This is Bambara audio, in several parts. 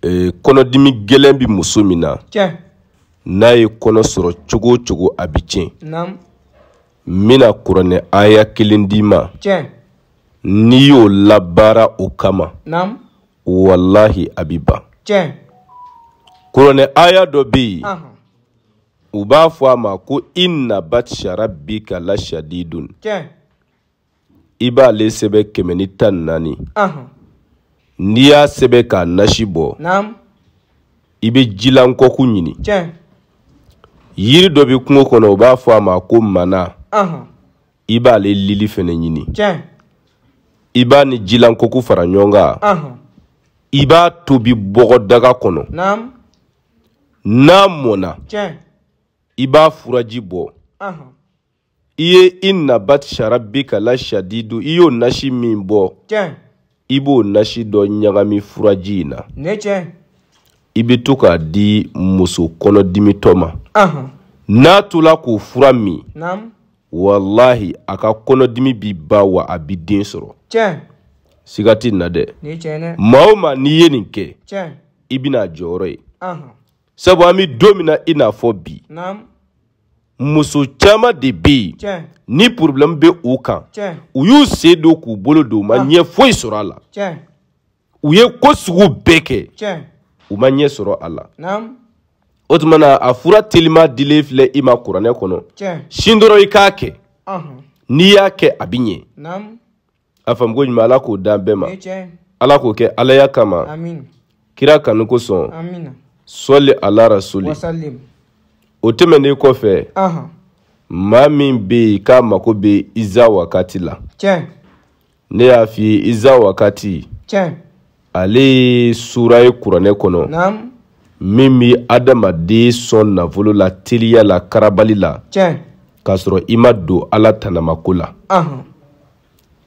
kɔnɔdimi gɛlɛn bi muso min na n'a ye kɔnɔ sɔrɔ cogo o cogo a bi tiɲɛ n bɛna kuranɛ aya kelen d'i ma n'i y'o labaara o kama wallahi a bi ban kuranɛ aya dɔ bɛ yen u b'a fɔ a ma ko inna batsha rabbika la shadidun i b'ale sɛbɛn 114 n'i y'a sɛbɛn k'a nasi bɔ i bɛ jilankɔku ɲini yiri dɔ bɛ kungo kɔnɔ u b'a fɔ a ma ko mana i b'ale lili fɛnɛ ɲini i b'a ni jilankɔku fara ɲɔgɔn kan i b'a tobi bɔgɔdaga kɔnɔ n'a mɔna i b'a furaji bɔ i ye inna batsha rabbika la shadidu i y'o nasi min bɔ i b'o nasi dɔ ɲagami furaji in na i bɛ to k'a di muso kɔnɔdimitɔ ma n'a tola k'o fura min wallahi a ka kɔnɔdimi bi ban wa a bi den sɔrɔ siga tɛ na dɛ maa o maa n'i ye nin kɛ i bɛna jɔyɔrɔ ye sabu an bɛ don min na i n'a fɔ bi muso caman de bɛ yen ni problème bɛ u kan u y'u sen don k'u bolo don u ma ɲɛ foyi sɔrɔ a la u ye ko sugu bɛɛ kɛ u ma ɲɛ sɔrɔ a la o tuma na a fura telima dilen filɛ i ma kuranɛ kɔnɔ sin dɔrɔn i k'a kɛ n'i y'a kɛ a bɛ ɲɛ a faamu ko ɲuman ala k'o d'an bɛɛ ma ala k'o kɛ alaya kama kira kanu kosɔn sɔli ala rasuli o tɛmɛnen kɔfɛ maa min bɛ yen k'a mako bɛ iza wakati la ne y'a f'i ye iza wakati ale ye sura ye kuranɛ kɔnɔ min bɛ adamaden sɔn nafolo la teliya la karabali la k'a sɔrɔ i ma don ala tanamako la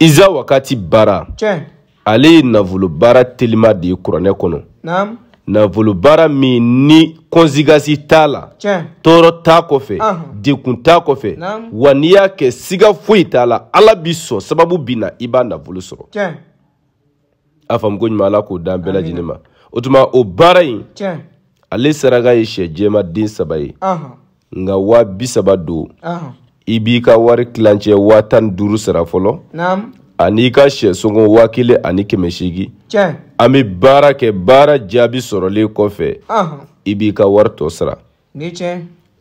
iza wakati baara ale ye nafolo baara telima de ye kuranɛ kɔnɔ nafolo baara min ni consigasi t'a la tɔɔrɔ t'a kɔfɛ dekun t'a kɔfɛ wa n'i y'a kɛ siga foyi t'a la ala bi sɔn sababu bi na i b'a nafolo sɔrɔ a faamu ko ɲuman ala k'o d'an bɛɛ lajɛlen ma o tuma o baara in ale saraka ye sɛ jɛma den 3 ye nka 30 don i b'i ka wari tilancɛ 15 sara fɔlɔ ani ka sɛ sɔngɔ 1800 an bɛ baara kɛ baara jaabi sɔrɔlen kɔfɛ i b'i ka wari tɔ sara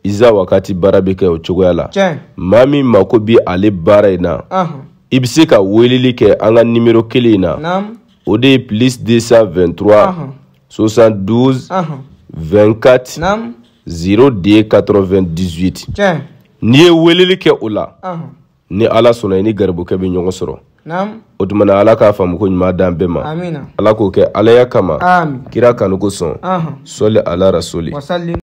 iza wakati baara bɛ kɛ o cogoya la maa min mako bɛ ale baara in na i bɛ se ka weleli kɛ an ka numéro kelen in na o de ye +223 72 24 02 98 n'i ye weleli kɛ o la ni ala sɔnna i ni garibukɛ bɛ ɲɔgɔn sɔrɔ o tuma na ala k'a faamu ko ɲuman d'an bɛɛ ma ala k'o kɛ alaya kama kira kanu kosɔn sɔli ala rasuli